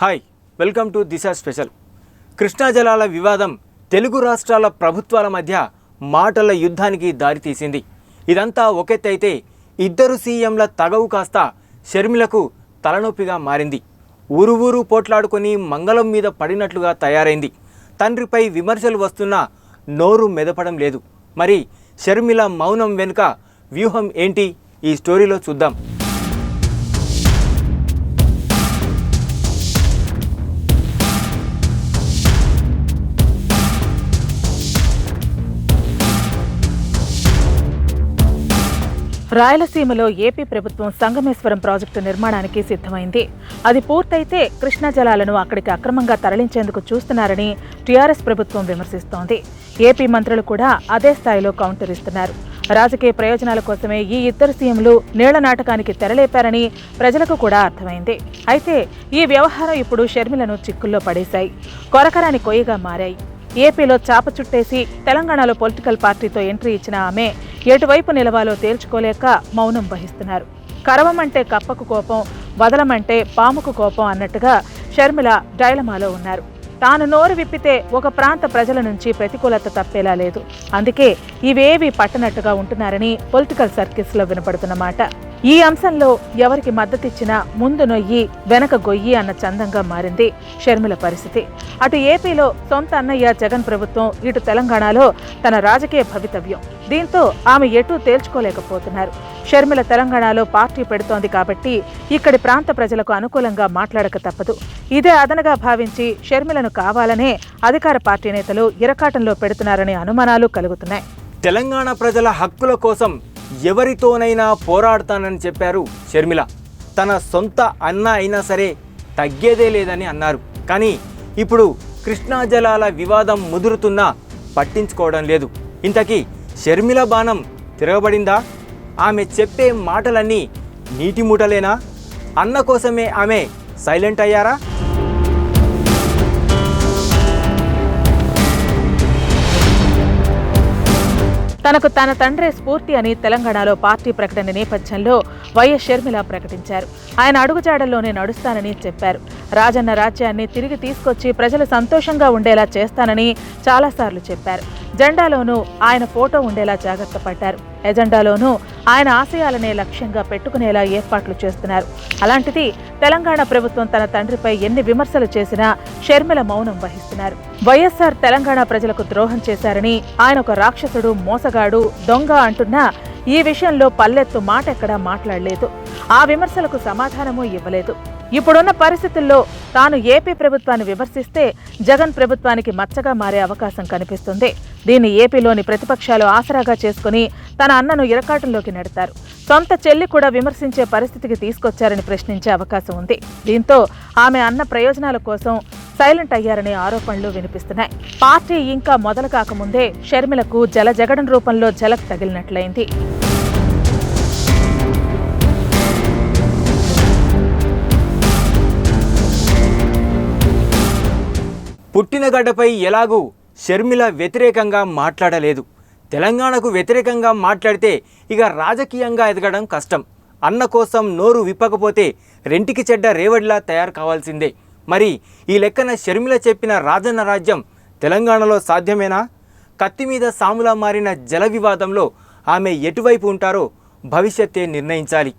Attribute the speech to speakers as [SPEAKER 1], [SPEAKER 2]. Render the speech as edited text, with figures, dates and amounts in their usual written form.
[SPEAKER 1] Hi welcome to Disha special. Krishna జలాల వివాదం తెలుగు రాష్ట్రాల ప్రభుత్వాల మధ్య మాటల యుద్ధానికి దారితీసింది. ఇదంతా ఒకెత్తైతే ఇద్దరు సీఎంల తగవు కాస్త షర్మిలకు తలనొప్పిగా మారింది. ఊరు పోట్లాడుకొని మంగళం మీద పడినట్లుగా తయారైంది. తండ్రిపై విమర్శలు వస్తున్నా నోరు మెదపడం లేదు. మరి షర్మిల మౌనం వెనుక వ్యూహం ఏంటి? ఈ స్టోరీలో చూద్దాం.
[SPEAKER 2] రాయలసీమలో ఏపీ ప్రభుత్వం సంగమేశ్వరం ప్రాజెక్టు నిర్మాణానికి సిద్ధమైంది. అది పూర్తయితే కృష్ణా జలాలను అక్కడికి అక్రమంగా తరలించేందుకు చూస్తున్నారని టీఆర్ఎస్ ప్రభుత్వం విమర్శిస్తోంది. ఏపీ మంత్రులు కూడా అదే స్థాయిలో కౌంటర్ ఇస్తున్నారు. రాజకీయ ప్రయోజనాల కోసమే ఈ ఇద్దరు సీఎంలు నీళ్ల నాటకానికి తెరలేపారని ప్రజలకు కూడా అర్థమైంది. అయితే ఈ వ్యవహారం ఇప్పుడు షర్మిలను చిక్కుల్లో పడేశాయి. కొరకరాని కొయ్యగా మారాయి. ఏపీలో చాప చుట్టేసి తెలంగాణలో పొలిటికల్ పార్టీతో ఎంట్రీ ఇచ్చిన ఆమె ఎటువైపు నిలవాలో తేల్చుకోలేక మౌనం వహిస్తున్నారు. కరవమంటే కప్పకు కోపం, వదలమంటే పాముకు కోపం అన్నట్టుగా షర్మిల డైలమాలో ఉన్నారు. తాను నోరు విప్పితే ఒక ప్రాంత ప్రజల నుంచి ప్రతికూలత తప్పేలా లేదు. అందుకే ఇవేవి పట్టనట్టుగా ఉంటున్నారని పొలిటికల్ సర్కిల్స్లో వినపడుతున్న మాట. ఈ అంశంలో ఎవరికి మద్దతిచ్చినా ముందు నొయ్యి వెనక గొయ్యి అన్న చందంగా మారింది షర్మిల పరిస్థితి. అటు ఏపీలో సొంత అన్నయ్య జగన్ ప్రభుత్వం, ఇటు తెలంగాణలో తన రాజకీయ భవితవ్యం. దీంతో ఆమె ఎటూ తేల్చుకోలేకపోతున్నారు. షర్మిల తెలంగాణలో పార్టీ పెడుతోంది కాబట్టి ఇక్కడి ప్రాంత ప్రజలకు అనుకూలంగా మాట్లాడక తప్పదు. ఇదే అదనగా భావించి షర్మిలను కావాలనే అధికార పార్టీ నేతలు ఇరకాటంలో పెడుతున్నారనే అనుమానాలు కలుగుతున్నాయి.
[SPEAKER 1] తెలంగాణ ప్రజల హక్కుల కోసం ఎవరితోనైనా పోరాడతానని చెప్పారు షర్మిల. తన సొంత అన్న అయినా సరే తగ్గేదే లేదని అన్నారు. కానీ ఇప్పుడు కృష్ణా జలాల వివాదం ముదురుతున్నా పట్టించుకోవడం లేదు. ఇంతకీ షర్మిల బాణం తిరగబడిందా? ఆమె చెప్పే మాటలన్నీ నీటి మూటలేనా? అన్న కోసమే ఆమె సైలెంట్ అయ్యారా?
[SPEAKER 2] తనకు తన తండ్రే స్ఫూర్తి అని తెలంగాణలో పార్టీ ప్రకటన నేపథ్యంలో వైఎస్ షర్మిల ప్రకటించారు. ఆయన అడుగుజాడల్లోనే నడుస్తానని చెప్పారు. రాజన్న రాజ్యాన్ని తిరిగి తీసుకొచ్చి ప్రజలు సంతోషంగా ఉండేలా చేస్తానని చాలాసార్లు చెప్పారు. జెండాలోనూ ఆయన ఫోటో ఉండేలా జాగ్రత్త పడ్డారు. ఎజెండాలోనూ ఆయన ఆశయాలనే లక్ష్యంగా పెట్టుకునేలా ఏర్పాట్లు చేస్తున్నారు. అలాంటిది తెలంగాణ ప్రభుత్వం తన తండ్రిపై ఎన్ని విమర్శలు చేసినా షర్మిల మౌనం వహిస్తున్నారు. వైఎస్ఆర్ తెలంగాణ ప్రజలకు ద్రోహం చేశారని, ఆయన ఒక రాక్షసుడు, మోసగాడు, దొంగ అంటున్నా ఈ విషయంలో పల్లెత్తు మాట ఎక్కడా మాట్లాడలేదు. ఆ విమర్శలకు సమాధానమూ ఇవ్వలేదు. ఇప్పుడున్న పరిస్థితుల్లో తాను ఏపీ ప్రభుత్వాన్ని విమర్శిస్తే జగన్ ప్రభుత్వానికి మచ్చగా మారే అవకాశం కనిపిస్తుంది. దీన్ని ఏపీలోని ప్రతిపక్షాలు ఆసరాగా చేసుకుని తన అన్నను ఇరకాటంలోకి నెడతారు. సొంత చెల్లి కూడా విమర్శించే పరిస్థితికి తీసుకొచ్చారని ప్రశ్నించే అవకాశం ఉంది. దీంతో ఆమె అన్న ప్రయోజనాల కోసం సైలెంట్ అయ్యారనే ఆరోపణలు వినిపిస్తున్నాయి. పార్టీ ఇంకా మొదలు కాకముందే షర్మిలకు జగన్ రూపంలో ఝలక్ తగిలినట్లయింది.
[SPEAKER 1] పుట్టిన గడ్డపై ఎలాగూ షర్మిల వ్యతిరేకంగా మాట్లాడలేదు. తెలంగాణకు వ్యతిరేకంగా మాట్లాడితే ఇక రాజకీయంగా ఎదగడం కష్టం. అన్న కోసం నోరు విప్పకపోతే రెంటికి చెడ్డ రేవడిలా తయారు కావాల్సిందే. మరి ఈ లెక్కన షర్మిల చెప్పిన రాజన్న రాజ్యం తెలంగాణలో సాధ్యమేనా? కత్తి మీద సాములా మారిన జల వివాదంలో ఆమె ఎటువైపు ఉంటారో భవిష్యత్తే నిర్ణయించాలి.